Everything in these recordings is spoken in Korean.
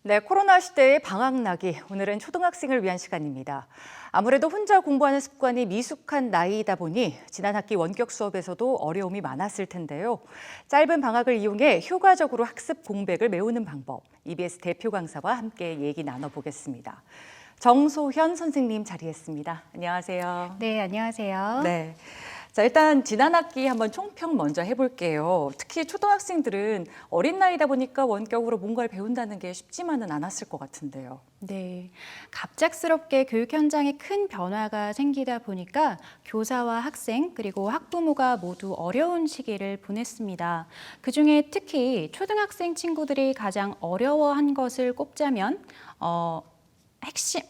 네, 코로나 시대의 방학나기. 오늘은 초등학생을 위한 시간입니다. 아무래도 혼자 공부하는 습관이 미숙한 나이이다 보니 지난 학기 원격 수업에서도 어려움이 많았을 텐데요. 짧은 방학을 이용해 효과적으로 학습 공백을 메우는 방법. EBS 대표 강사와 함께 얘기 나눠보겠습니다. 정소현 선생님 자리했습니다. 안녕하세요. 네, 안녕하세요. 네. 자, 일단 지난 학기 한번 총평 먼저 해볼게요. 특히 초등학생들은 어린 나이다 보니까 원격으로 뭔가를 배운다는 게 쉽지만은 않았을 것 같은데요. 네, 갑작스럽게 교육 현장에 큰 변화가 생기다 보니까 교사와 학생 그리고 학부모가 모두 어려운 시기를 보냈습니다. 그중에 특히 초등학생 친구들이 가장 어려워한 것을 꼽자면 핵심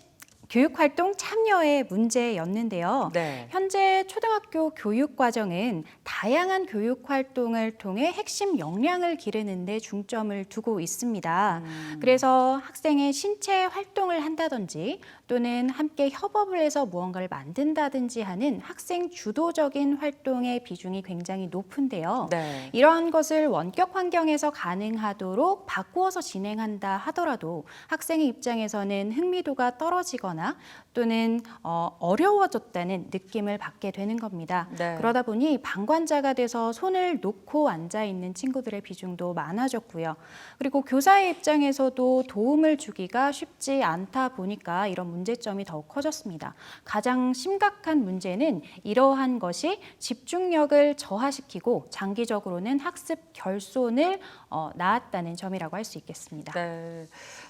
교육활동 참여의 문제였는데요. 네. 현재 초등학교 교육과정은 다양한 교육활동을 통해 핵심 역량을 기르는 데 중점을 두고 있습니다. 그래서 학생의 신체 활동을 한다든지 또는 함께 협업을 해서 무언가를 만든다든지 하는 학생 주도적인 활동의 비중이 굉장히 높은데요. 네. 이러한 것을 원격 환경에서 가능하도록 바꾸어서 진행한다 하더라도 학생의 입장에서는 흥미도가 떨어지거나 또는 어려워졌다는 느낌을 받게 되는 겁니다. 네. 그러다 보니 방관자가 돼서 손을 놓고 앉아 있는 친구들의 비중도 많아졌고요. 그리고 교사의 입장에서도 도움을 주기가 쉽지 않다 보니까 이런 문제점이 더욱 커졌습니다. 가장 심각한 문제는 이러한 것이 집중력을 저하시키고 장기적으로는 학습 결손을 낳았다는 점이라고 할 수 있겠습니다. 네.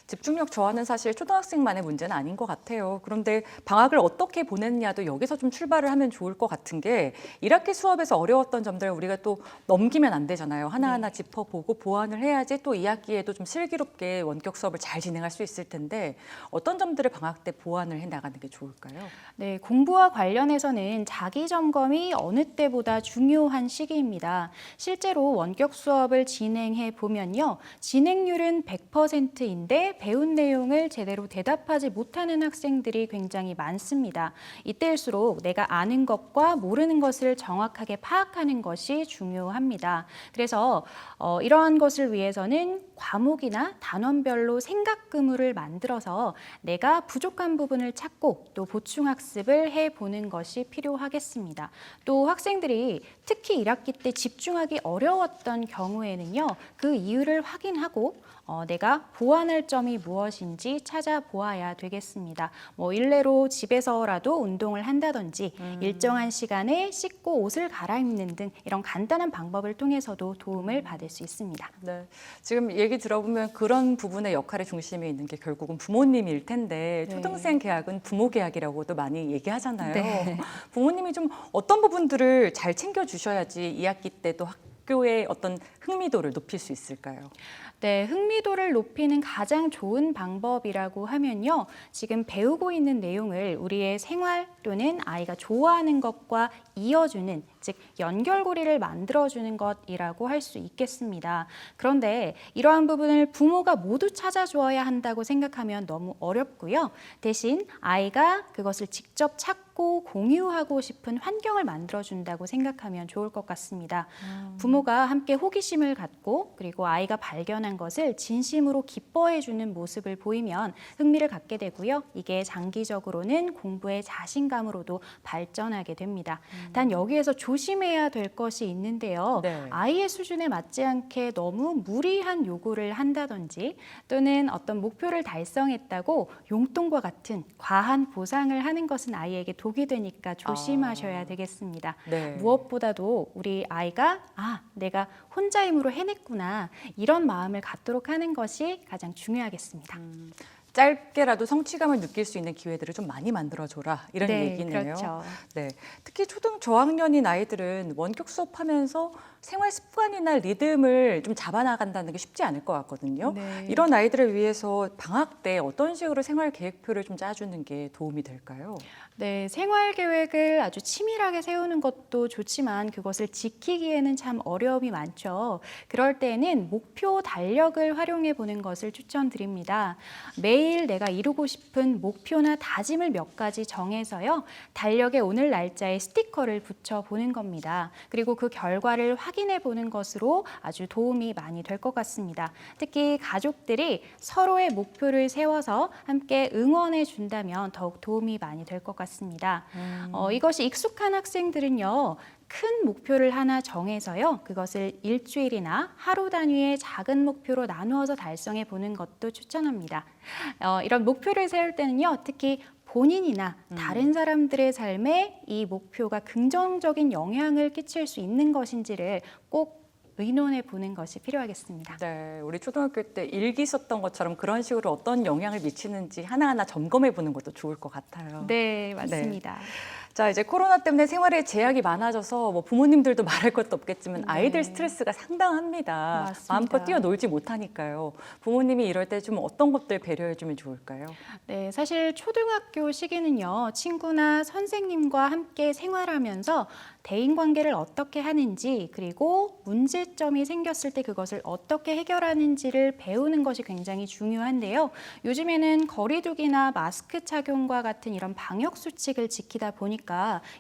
집중력 저하는 사실 초등학생만의 문제는 아닌 것 같아요. 그런데 방학을 어떻게 보냈냐도 여기서 좀 출발을 하면 좋을 것 같은 게 1학기 수업에서 어려웠던 점들을 우리가 또 넘기면 안 되잖아요. 하나하나 짚어보고 보완을 해야지 또 2학기에도 좀 슬기롭게 원격 수업을 잘 진행할 수 있을 텐데 어떤 점들을 방학 때 보완을 해 나가는 게 좋을까요? 네, 공부와 관련해서는 자기 점검이 어느 때보다 중요한 시기입니다. 실제로 원격 수업을 진행해 보면요. 진행률은 100%인데 배운 내용을 제대로 대답하지 못하는 학생들이 굉장히 많습니다. 이때일수록 내가 아는 것과 모르는 것을 정확하게 파악하는 것이 중요합니다. 그래서 이러한 것을 위해서는 과목이나 단원별로 생각 의무를 만들어서 내가 부족한 부분을 찾고 또 보충 학습을 해보는 것이 필요하겠습니다. 또 학생들이 특히 1학기 때 집중하기 어려웠던 경우에는요, 그 이유를 확인하고 내가 보완할 점이 무엇인지 찾아보아야 되겠습니다. 일례로 집에서라도 운동을 한다든지 일정한 시간에 씻고 옷을 갈아입는 등 이런 간단한 방법을 통해서도 도움을 받을 수 있습니다. 네. 지금 얘기 들어보면 그런 부분의 역할의 중심에 있는 게 결국은 부모님일 텐데 네. 초등생 계약은 부모 계약이라고도 많이 얘기하잖아요. 네. 부모님이 좀 어떤 부분들을 잘 챙겨주셔야지 2학기 때도 학교의 어떤 흥미도를 높일 수 있을까요? 네, 흥미도를 높이는 가장 좋은 방법이라고 하면요. 지금 배우고 있는 내용을 우리의 생활 또는 아이가 좋아하는 것과 이어주는, 즉 연결고리를 만들어주는 것이라고 할 수 있겠습니다. 그런데 이러한 부분을 부모가 모두 찾아주어야 한다고 생각하면 너무 어렵고요. 대신 아이가 그것을 직접 찾고 공유하고 싶은 환경을 만들어준다고 생각하면 좋을 것 같습니다. 부모가 함께 호기심을 갖고 그리고 아이가 발견한 것을 진심으로 기뻐해주는 모습을 보이면 흥미를 갖게 되고요. 이게 장기적으로는 공부의 자신감으로도 발전하게 됩니다. 단 여기에서 조심해야 될 것이 있는데요. 네. 아이의 수준에 맞지 않게 너무 무리한 요구를 한다든지 또는 어떤 목표를 달성했다고 용돈과 같은 과한 보상을 하는 것은 아이에게 독이 되니까 조심하셔야 되겠습니다. 네. 무엇보다도 우리 아이가 내가 혼자 힘으로 해냈구나 이런 마음을 갖도록 하는 것이 가장 중요하겠습니다. 짧게라도 성취감을 느낄 수 있는 기회들을 좀 많이 만들어줘라 이런 네, 얘기네요. 그렇죠. 네, 특히 초등 저학년인 아이들은 원격 수업하면서 생활 습관이나 리듬을 좀 잡아나간다는 게 쉽지 않을 것 같거든요. 네. 이런 아이들을 위해서 방학 때 어떤 식으로 생활 계획표를 좀 짜주는 게 도움이 될까요? 네, 생활 계획을 아주 치밀하게 세우는 것도 좋지만 그것을 지키기에는 참 어려움이 많죠. 그럴 때에는 목표 달력을 활용해 보는 것을 추천드립니다. 매일 매일 내가 이루고 싶은 목표나 다짐을 몇 가지 정해서요. 달력에 오늘 날짜에 스티커를 붙여보는 겁니다. 그리고 그 결과를 확인해 보는 것으로 아주 도움이 많이 될 것 같습니다. 특히 가족들이 서로의 목표를 세워서 함께 응원해 준다면 더욱 도움이 많이 될 것 같습니다. 이것이 익숙한 학생들은요. 큰 목표를 하나 정해서요. 그것을 일주일이나 하루 단위의 작은 목표로 나누어서 달성해 보는 것도 추천합니다. 이런 목표를 세울 때는요. 특히 본인이나 다른 사람들의 삶에 이 목표가 긍정적인 영향을 끼칠 수 있는 것인지를 꼭 의논해 보는 것이 필요하겠습니다. 네, 우리 초등학교 때 일기 썼던 것처럼 그런 식으로 어떤 영향을 미치는지 하나하나 점검해 보는 것도 좋을 것 같아요. 네, 맞습니다. 자, 이제 코로나 때문에 생활에 제약이 많아져서 뭐 부모님들도 말할 것도 없겠지만 아이들 스트레스가 상당합니다. 맞습니다. 마음껏 뛰어놀지 못하니까요. 부모님이 이럴 때 좀 어떤 것들 배려해 주면 좋을까요? 네, 사실 초등학교 시기는요, 친구나 선생님과 함께 생활하면서 대인관계를 어떻게 하는지, 그리고 문제점이 생겼을 때 그것을 어떻게 해결하는지를 배우는 것이 굉장히 중요한데요. 요즘에는 거리두기나 마스크 착용과 같은 이런 방역 수칙을 지키다 보니까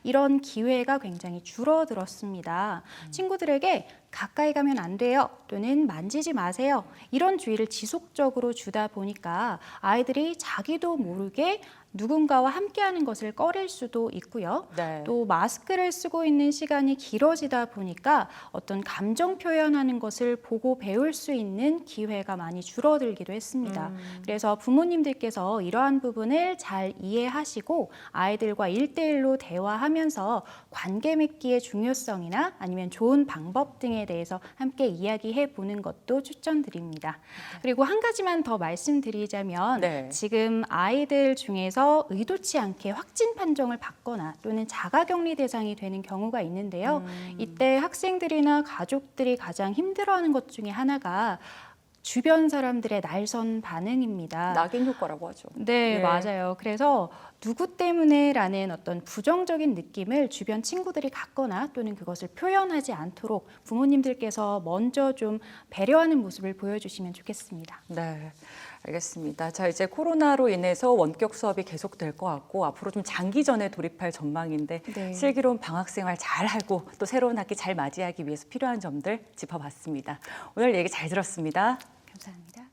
이런 기회가 굉장히 줄어들었습니다. 친구들에게 가까이 가면 안 돼요. 또는 만지지 마세요. 이런 주의를 지속적으로 주다 보니까 아이들이 자기도 모르게 누군가와 함께하는 것을 꺼릴 수도 있고요. 네. 또 마스크를 쓰고 있는 시간이 길어지다 보니까 어떤 감정 표현하는 것을 보고 배울 수 있는 기회가 많이 줄어들기도 했습니다. 그래서 부모님들께서 이러한 부분을 잘 이해하시고 아이들과 1대1로 대화하면서 관계 맺기의 중요성이나 아니면 좋은 방법 등에 대해서 함께 이야기해 보는 것도 추천드립니다. 그리고 한 가지만 더 말씀드리자면 네. 지금 아이들 중에서 의도치 않게 확진 판정을 받거나 또는 자가격리 대상이 되는 경우가 있는데요. 이때 학생들이나 가족들이 가장 힘들어하는 것 중에 하나가 주변 사람들의 날선 반응입니다. 낙인 효과라고 하죠. 네, 예. 맞아요. 그래서 누구 때문에라는 어떤 부정적인 느낌을 주변 친구들이 갖거나 또는 그것을 표현하지 않도록 부모님들께서 먼저 좀 배려하는 모습을 보여주시면 좋겠습니다. 네, 알겠습니다. 자, 이제 코로나로 인해서 원격 수업이 계속될 것 같고 앞으로 좀 장기전에 돌입할 전망인데 네. 슬기로운 방학 생활 잘 하고 또 새로운 학기 잘 맞이하기 위해서 필요한 점들 짚어봤습니다. 오늘 얘기 잘 들었습니다. 감사합니다.